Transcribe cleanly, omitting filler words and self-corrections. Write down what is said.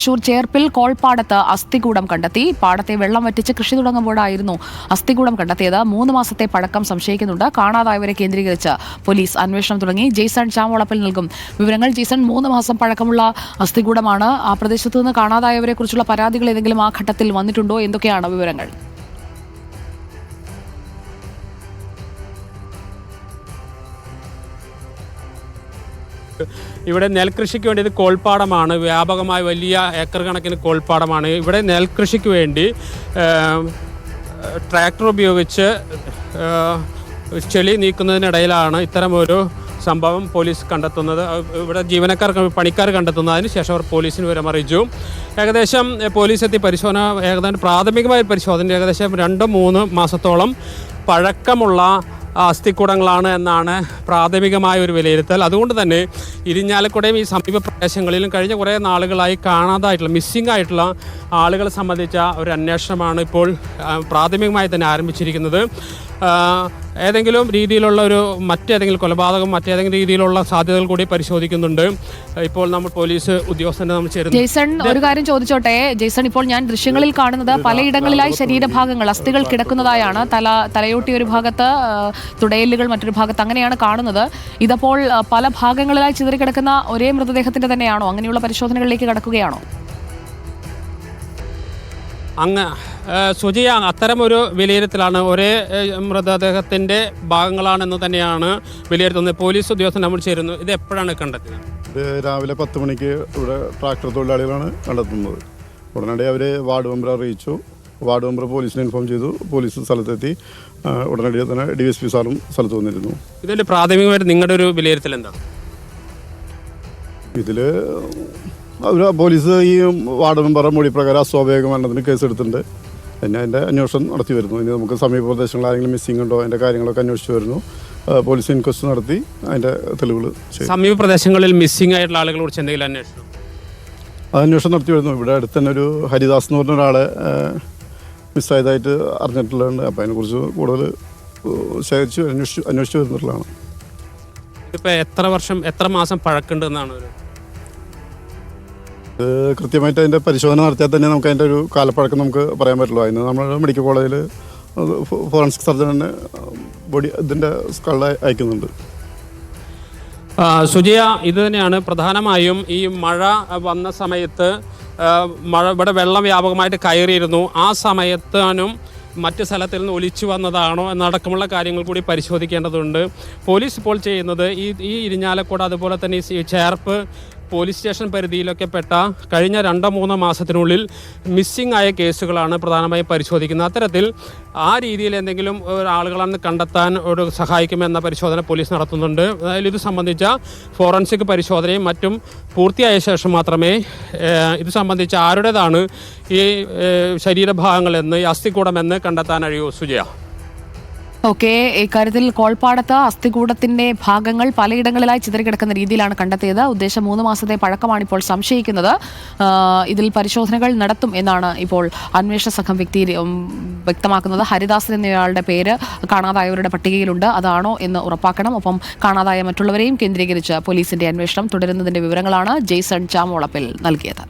തൃശൂർ ചേർപ്പിൽ കോൾപ്പാടത്ത് അസ്ഥികൂടം കണ്ടെത്തി. പാടത്തെ വെള്ളം വറ്റിച്ച് കൃഷി തുടങ്ങുമ്പോഴായിരുന്നു അസ്ഥികൂടം കണ്ടെത്തിയത്. 3 മാസത്തെ പഴക്കം സംശയിക്കുന്നുണ്ട്. കാണാതായവരെ കേന്ദ്രീകരിച്ച് പോലീസ് അന്വേഷണം തുടങ്ങി. ജെയ്സൺ ചാമോളപ്പിൽ നൽകും വിവരങ്ങൾ. ജെയ്സൺ, 3 മാസം പഴക്കമുള്ള അസ്ഥികൂടമാണ്. ആ പ്രദേശത്ത് നിന്ന് കാണാതായവരെ കുറിച്ചുള്ള പരാതികൾ ഏതെങ്കിലും ആ ഘട്ടത്തിൽ വന്നിട്ടുണ്ടോ? എന്തൊക്കെയാണ് വിവരങ്ങൾ? ഇവിടെ നെൽകൃഷിക്ക് വേണ്ടി ഇത് കോൾപ്പാടമാണ്. വ്യാപകമായ വലിയ ഏക്കർ കണക്കിന് കോൾപ്പാടമാണ്. ഇവിടെ നെൽകൃഷിക്ക് വേണ്ടി ട്രാക്ടർ ഉപയോഗിച്ച് ചെളി നീക്കുന്നതിനിടയിലാണ് ഇത്തരമൊരു സംഭവം പോലീസ് കണ്ടെത്തുന്നത്. ഇവിടെ പണിക്കാർ കണ്ടെത്തുന്നത്. അതിനുശേഷം അവർ പോലീസിന് വിവരമറിയിച്ചു. ഏകദേശം പോലീസ് എത്തി പരിശോധന, ഏകദേശം പ്രാഥമികമായ പരിശോധന ഏകദേശം 2-3 മാസത്തോളം പഴക്കമുള്ള അസ്ഥികൂടങ്ങളാണ് എന്നാണ് പ്രാഥമികമായ ഒരു വിലയിരുത്തൽ. അതുകൊണ്ട് തന്നെ ഇരിഞ്ഞാലക്കുടയും ഈ സമീപ പ്രദേശങ്ങളിലും കഴിഞ്ഞ കുറേ നാളുകളായി കാണാതായിട്ടുള്ള മിസ്സിംഗ് ആയിട്ടുള്ള ആളുകളെ സംബന്ധിച്ച ഒരു അന്വേഷണമാണ് ഇപ്പോൾ പ്രാഥമികമായി തന്നെ ആരംഭിച്ചിരിക്കുന്നത്. ഏതെങ്കിലും രീതിയിലുള്ള മറ്റേതെങ്കിലും കൊലപാതകം, മറ്റേതെങ്കിലും രീതിയിലുള്ള സാധ്യതകൾ കൂടി പരിശോധിക്കുന്നുണ്ട്. ഇപ്പോൾ നമ്മൾ പോലീസ് ഉദ്യോഗസ്ഥനെ നമ്മൾ ചേരുന്നു. ജെയ്സൺ, ഒരു കാര്യം ചോദിച്ചോട്ടെ. ജെയ്സൺ, ഇപ്പോൾ ഞാൻ ദൃശ്യങ്ങളിൽ കാണുന്നത് പലയിടങ്ങളിലായി ശരീരഭാഗങ്ങൾ, അസ്ഥികൾ കിടക്കുന്നതായാണ്. തലയോട്ടി ഒരു ഭാഗത്ത്, തുടയലുകൾ മറ്റൊരു ഭാഗത്ത്, അങ്ങനെയാണ് കാണുന്നത്. ഇതപ്പോൾ പല ഭാഗങ്ങളിലായി ചിതറിക്കിടക്കുന്ന ഒരേ മൃതദേഹത്തിന്റെ തന്നെയാണോ? അങ്ങനെയുള്ള പരിശോധനകളിലേക്ക് കടക്കുകയാണോ? സുജിയ, അത്തരമൊരു വിലയിരുത്തലാണ്. ഒരേ മൃതദേഹത്തിൻ്റെ ഭാഗങ്ങളാണെന്ന് തന്നെയാണ് വിലയിരുത്തുന്നത്. പോലീസ് ഉദ്യോഗസ്ഥൻ നമ്മൾ ചേരുന്നു. ഇത് എപ്പോഴാണ് കണ്ടെത്തിയത്? ഇത് രാവിലെ 10 മണിക്ക് ഇവിടെ ട്രാക്ടർ തൊഴിലാളികളാണ് കണ്ടെത്തുന്നത്. ഉടനടി അവർ വാർഡ് മെമ്പറെ അറിയിച്ചു. വാർഡ് മെമ്പർ പോലീസിനെ ഇൻഫോം ചെയ്തു. പോലീസ് സ്ഥലത്തെത്തി. ഉടനടി തന്നെ DSP സാറും സ്ഥലത്ത് വന്നിരുന്നു. ഇതിൽ പ്രാഥമികമായിട്ട് നിങ്ങളുടെ ഒരു വിലയിരുത്തൽ എന്താണ്? ഇതിൽ പോലീസ് ഈ വാർഡ് മെമ്പറുടെ മൊഴി പ്രകാരം അസ്വാഭാവിക മരണത്തിന് കേസെടുത്തിട്ടുണ്ട്. പിന്നെ അതിൻ്റെ അന്വേഷണം നടത്തി വരുന്നു. ഇനി നമുക്ക് സമീപ പ്രദേശങ്ങളിൽ ആരെങ്കിലും മിസ്സിംഗ് ഉണ്ടോ, അതിൻ്റെ കാര്യങ്ങളൊക്കെ അന്വേഷിച്ച് വരുന്നു. പോലീസ് ഇൻക്വസ്റ്റ് നടത്തി അതിൻ്റെ തെളിവുകൾ സമീപ പ്രദേശങ്ങളിൽ മിസ്സിംഗ് ആയിട്ടുള്ള ആളുകളെ കുറിച്ച് എന്തെങ്കിലും അന്വേഷണം അന്വേഷണം നടത്തി വരുന്നു. ഇവിടെ അടുത്ത് തന്നെ ഒരു ഹരിദാസ് എന്ന് പറഞ്ഞ ഒരാളെ മിസ്സായതായിട്ട് അറിഞ്ഞിട്ടുള്ളതുണ്ട്. അപ്പോൾ അതിനെക്കുറിച്ച് കൂടുതൽ ശേഖരിച്ച് അന്വേഷിച്ച് വരുന്നിട്ടുള്ളതാണ്. ഇതിപ്പോൾ എത്ര മാസം പഴക്കമുണ്ടെന്നാണ്? കൃത്യമായിട്ട് അതിൻ്റെ പരിശോധന നടത്തിയാൽ തന്നെ നമുക്ക് അതിൻ്റെ ഒരു കാലപ്പഴക്കം നമുക്ക് പറയാൻ പറ്റുള്ളൂ. അതിന് നമ്മൾ മെഡിക്കൽ കോളേജിൽ ഫോറൻസിക് സർജൻ തന്നെ ബോഡി ഇതിൻ്റെ സ്കള് അയക്കുന്നുണ്ട്. സുജിയ, ഇത് തന്നെയാണ് പ്രധാനമായും ഈ മഴ വന്ന സമയത്ത് ഇവിടെ വെള്ളം വ്യാപകമായിട്ട് കയറിയിരുന്നു. ആ സമയത്താനും മറ്റ് സ്ഥലത്തിൽ നിന്ന് ഒലിച്ചു വന്നതാണോ എന്നടക്കമുള്ള കാര്യങ്ങൾ കൂടി പരിശോധിക്കേണ്ടതുണ്ട്. പോലീസ് ഇപ്പോൾ ചെയ്യുന്നത് ഈ ഇരിഞ്ഞാലക്കുട, അതുപോലെ തന്നെ ഈ ചേർപ്പ് പോലീസ് സ്റ്റേഷൻ പരിധിയിലൊക്കെ പെട്ട കഴിഞ്ഞ 2-3 മാസത്തിനുള്ളിൽ മിസ്സിംഗ് ആയ കേസുകളാണ് പ്രധാനമായും പരിശോധിക്കുന്നത്. അത്തരത്തിൽ ആ രീതിയിൽ എന്തെങ്കിലും ആളുകളാണെന്ന് കണ്ടെത്താൻ സഹായിക്കുമെന്ന പരിശോധന പോലീസ് നടത്തുന്നുണ്ട്. അതായത് ഇത് സംബന്ധിച്ച ഫോറൻസിക് പരിശോധനയും മറ്റും പൂർത്തിയായ ശേഷം മാത്രമേ ഇത് സംബന്ധിച്ച് ആരുടേതാണ് ഈ ശരീരഭാഗങ്ങളെന്ന്, ഈ അസ്ഥികൂടമെന്ന് കണ്ടെത്താൻ കഴിയൂ. സുജയ, ഓക്കെ, ഇക്കാര്യത്തിൽ കോൾപ്പാടത്ത് അസ്ഥികൂടത്തിന്റെ ഭാഗങ്ങൾ പലയിടങ്ങളിലായി ചിതറിക്കിടക്കുന്ന രീതിയിലാണ് കണ്ടെത്തിയത്. ഉദ്ദേശം 3 മാസത്തെ പഴക്കമാണ് ഇപ്പോൾ സംശയിക്കുന്നത്. ഇതിൽ പരിശോധനകൾ നടത്തും എന്നാണ് ഇപ്പോൾ അന്വേഷണ സംഘം വ്യക്തമാക്കുന്നത്. ഹരിദാസൻ എന്നയാളുടെ പേര് കാണാതായവരുടെ പട്ടികയിലുണ്ട്. അതാണോ എന്ന് ഉറപ്പാക്കണം. ഒപ്പം കാണാതായ മറ്റുള്ളവരെയും കേന്ദ്രീകരിച്ച് പോലീസിന്റെ അന്വേഷണം തുടരുന്നതിന്റെ വിവരങ്ങളാണ് ജെയ്സൺ ചാമോളപ്പിൽ നൽകിയത്.